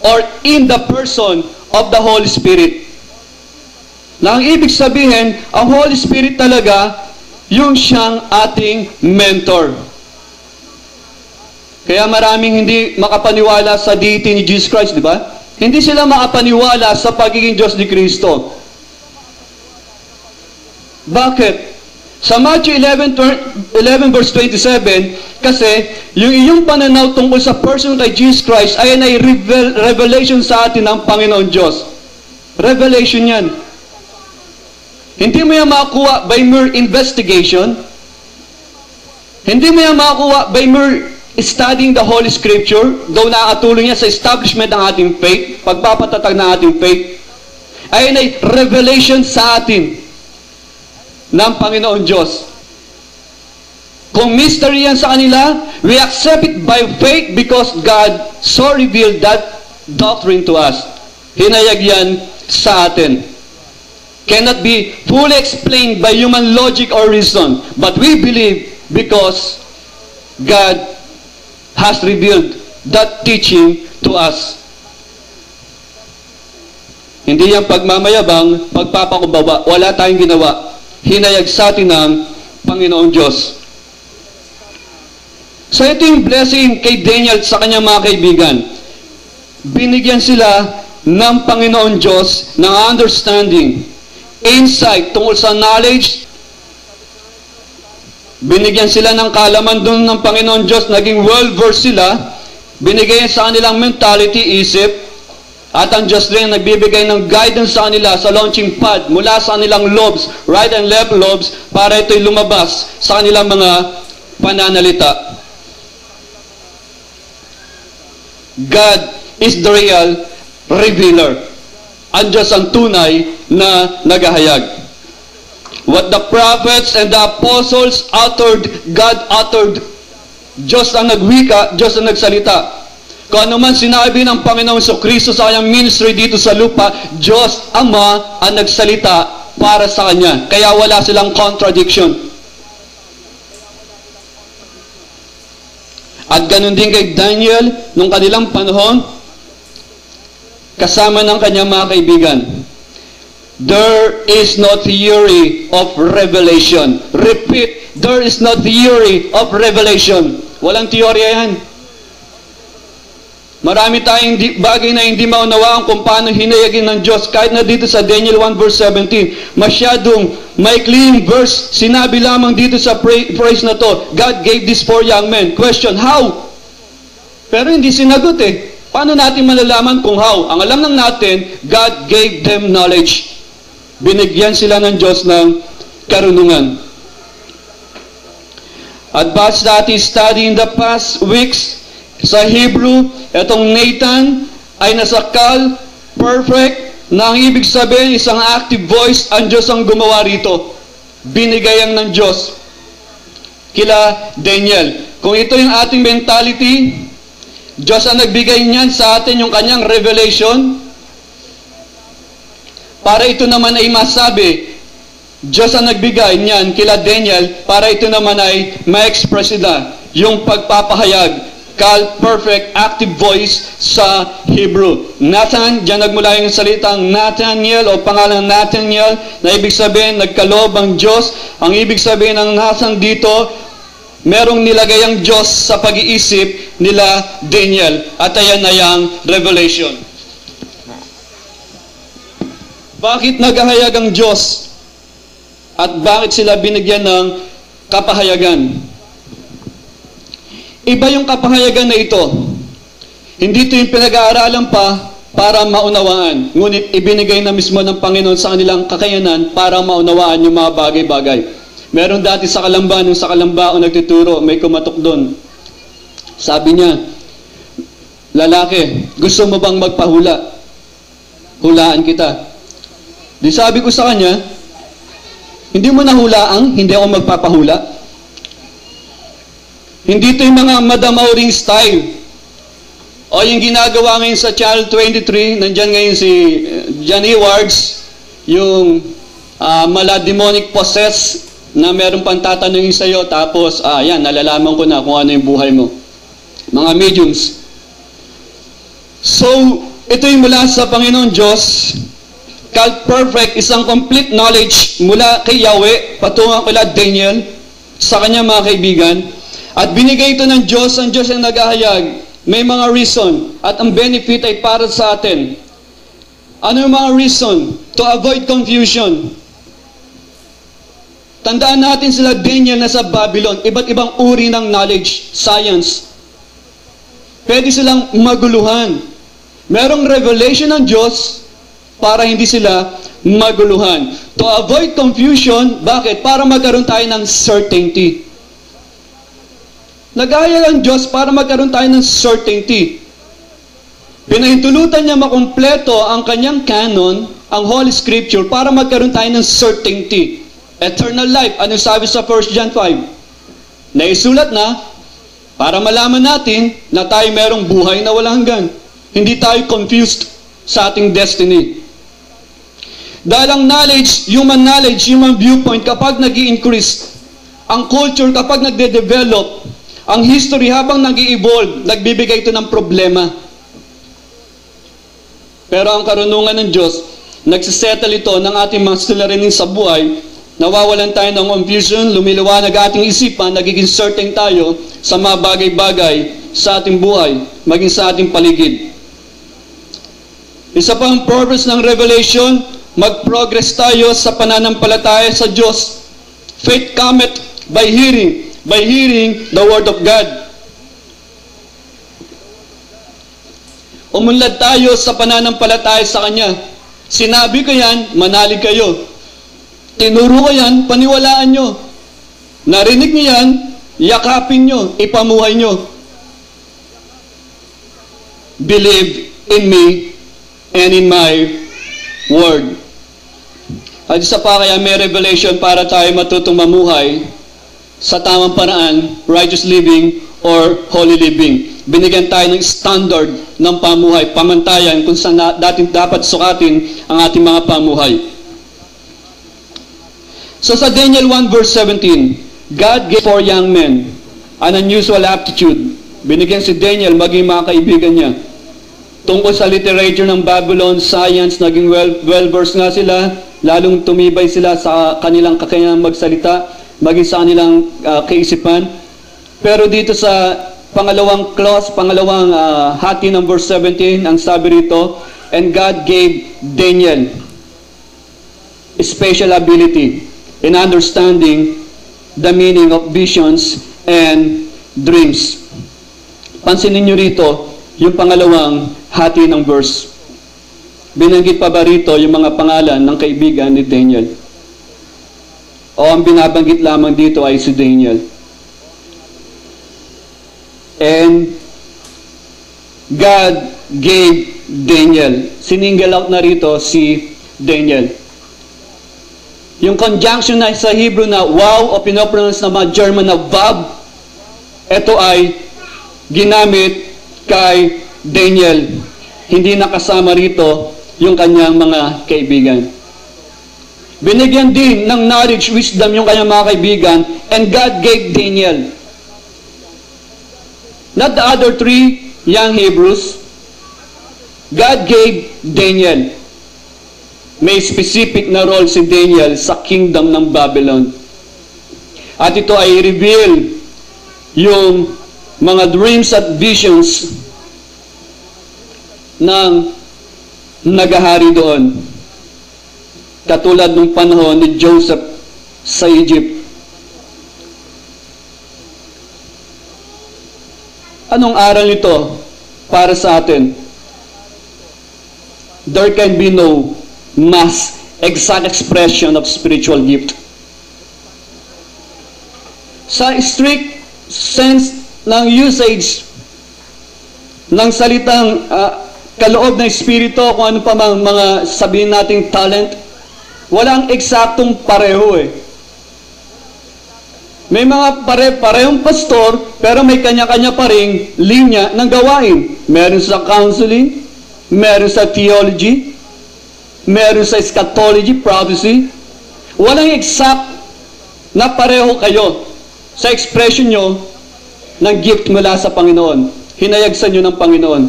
or in the person of the Holy Spirit. Na ang ibig sabihin, ang Holy Spirit talaga, yung siyang ating mentor. Kaya maraming hindi makapaniwala sa deity ni Jesus Christ, di ba? Hindi sila makapaniwala sa pagiging Diyos ni Kristo. Bakit? Sa Matthew 11 verse 27, kasi yung iyong pananaw tungkol sa person kay Jesus Christ ay revelation sa atin ng Panginoon Diyos. Revelation yan. Hindi mo yan makakuha by mere investigation. Hindi mo yan makakuha by mere studying the Holy Scripture, though nakatulong yan sa establishment ng ating faith, pagpapatatag ng ating faith, ay revelation sa atin ng Panginoon Diyos. Kung mystery yan sa kanila, we accept it by faith because God so revealed that doctrine to us. Hinayag yan sa atin. Cannot be fully explained by human logic or reason, but we believe because God has revealed that teaching to us. Hindi yan pagmamayabang, pagpapakumbaba. Wala tayong ginawa. Hinayag sa atin ng Panginoon Diyos. So ito yung blessing kay Daniel sa kanyang mga kaibigan. Binigyan sila ng Panginoon Diyos ng understanding, insight tungkol sa knowledge. Binigyan sila ng kaalaman doon ng Panginoon Diyos, naging well-versed sila. Binigyan sa kanilang mentality, isip. At ang Diyos rin nagbibigay ng guidance sa kanila sa launching pad mula sa kanilang lobes, right and left lobes, para ito'y lumabas sa kanilang mga pananalita. God is the real revealer. Ang Diyos ang tunay na naghahayag. What the prophets and the apostles uttered, God uttered. Diyos ang nagwika, Diyos ang nagsalita. Kung ano man sinabi ng Panginoon Kristo sa kanyang ministry dito sa lupa, Diyos Ama ang nagsalita para sa Kanya. Kaya wala silang contradiction. At ganun din kay Daniel, nung kanilang panahon, kasama ng kanyang mga kaibigan. There is no theory of revelation. Repeat, there is no theory of revelation. Walang teorya yan. Marami tayong bagay na hindi maunawaan kung paano hinayagin ng Diyos. Kahit na dito sa Daniel 1 verse 17, masyadong maikling verse, sinabi lamang dito sa phrase na to, God gave this 4 young men. Question, how? Pero hindi sinagot eh. Paano natin malalaman kung how? Ang alam lang natin, God gave them knowledge. Binigyan sila ng Diyos ng karunungan. At base natin study in the past weeks, sa Hebrew, itong Nathan ay nasakal, perfect, na ang ibig sabihin, isang active voice, ang Diyos ang gumawa rito. Binigay ang ng Diyos kila Daniel. Kung ito yung ating mentality, Diyos ang nagbigay niyan sa atin yung kanyang revelation, para ito naman ay masabi, Diyos ang nagbigay niyan kila Daniel, para ito naman ay ma-express nila yung pagpapahayag, perfect, active voice sa Hebrew. Nathan, dyan nagmula yung salitang Nathaniel o pangalan Nathaniel, na ibig sabihin, nagkaloob ang Diyos. Ang ibig sabihin ng Nathan dito, merong nilagay ang Diyos sa pag-iisip nila Daniel. At ayan na yung revelation. Bakit naghahayag ang Diyos? At bakit sila binigyan ng kapahayagan? Iba yung kapahayagan na ito. Hindi ito yung pinag-aaralan pa para maunawaan. Ngunit ibinigay na mismo ng Panginoon sa kanilang kakayanan para maunawaan yung mga bagay-bagay. Meron dati sa Kalamba, nung sa Kalamba o nagtuturo, may kumatok doon. Sabi niya, lalaki, gusto mo bang magpahula? Hulaan kita. Di sabi ko sa kanya, hindi mo nahulaang, hindi ako magpapahula. Hindi ito yung mga Madam Auring style. O yung ginagawa ngayon sa Channel 23, nandyan ngayon si John Ewards, yung mala-demonic possess na meron pang tatanungin sa'yo, tapos, yan, nalalaman ko na kung ano yung buhay mo. Mga mediums. So, Ito'y mula sa Panginoon Diyos, called perfect, isang complete knowledge mula kay Yahweh, patungo kila Daniel, sa kanya mga kaibigan. At binigay ito ng Diyos, ang Diyos ang naghahayag. May mga reason, at ang benefit ay para sa atin. Ano yung mga reason? To avoid confusion. Tandaan natin sila Daniel na sa Babylon, iba't ibang uri ng knowledge, science. Pwede silang maguluhan. Merong revelation ng Diyos para hindi sila maguluhan. To avoid confusion, bakit? Para magkaroon tayo ng certainty. Nag-aaya ang Diyos para magkaroon tayo ng certainty. Pinahintulutan niya makumpleto ang kanyang canon, ang Holy Scripture, para magkaroon tayo ng certainty. Eternal life. Ano sabi sa 1 John 5? Naisulat na para malaman natin na tayo merong buhay na walang hanggan. Hindi tayo confused sa ating destiny. Dahil ang knowledge, human viewpoint, kapag nag-i-increase, ang culture kapag nagde-develop, ang history habang nag-i-evolve, nagbibigay ito ng problema. Pero ang karunungan ng Diyos, nagsisettle ito ng ating mga suliranin sa buhay. Nawawalan tayo ng confusion, lumiliwanag ating isipan, nagiging certain tayo sa mga bagay-bagay sa ating buhay, maging sa ating paligid. Isa pa ang purpose ng revelation, mag-progress tayo sa pananampalataya sa Diyos. Faith cometh by hearing the Word of God. Umunlad tayo sa pananampalataya sa Kanya. Sinabi ko yan, manalig kayo. Tinuro ko yan, paniwalaan nyo. Narinig nyo yan, yakapin nyo, ipamuhay nyo. Believe in me and in my word. At isa pa, kaya may revelation para tayo matutong mamuhay sa tamang paraan, righteous living or holy living. Binigyan tayo ng standard ng pamuhay, pamantayan kung saan dapat sukatin ang ating mga pamuhay. So sa Daniel 1 verse 17, God gave 4 young men an unusual aptitude. Binigyan si Daniel, maging mga kaibigan niya. Tungkol sa literature ng Babylon, science, naging well-versed nga sila, lalong tumibay sila sa kanilang kakayahan magsalita, maging sa kanilang kaisipan. Pero dito sa pangalawang clause, pangalawang hati ng verse 17, ang sabi rito, and God gave Daniel a special ability in understanding the meaning of visions and dreams. Pansinin nyo rito, yung pangalawang hati ng verse. Binanggit pa ba rito yung mga pangalan ng kaibigan ni Daniel? O ang binabanggit lamang dito ay si Daniel? And God gave Daniel. Sininggle out na rito si Daniel. Yung conjunction na sa Hebrew na wow o pinopronounce na mga German na vav, ito ay ginamit kay Daniel. Hindi nakasama rito yung kanyang mga kaibigan. Binigyan din ng knowledge, wisdom yung kanyang mga kaibigan, and God gave Daniel. Not the other 3 young Hebrews. God gave Daniel. May specific na role si Daniel sa kingdom ng Babylon. At ito ay reveal yung mga dreams at visions ng nagahari doon. Katulad ng panahon ni Joseph sa Egypt. Anong aral nito para sa atin? There can be no mass exact expression of spiritual gift. Sa strict sense ng usage ng salitang kaloob ng espiritu, kung ano pa mga sabihin nating talent, walang eksaktong pareho eh. May mga parehong pastor, pero may kanya-kanya pa ring linya ng gawain. Meron sa counseling, meron sa theology, meron sa eschatology, prophecy. Walang exact na pareho kayo sa expression nyo ng gift mula sa Panginoon. Hinayagsan nyo ng Panginoon.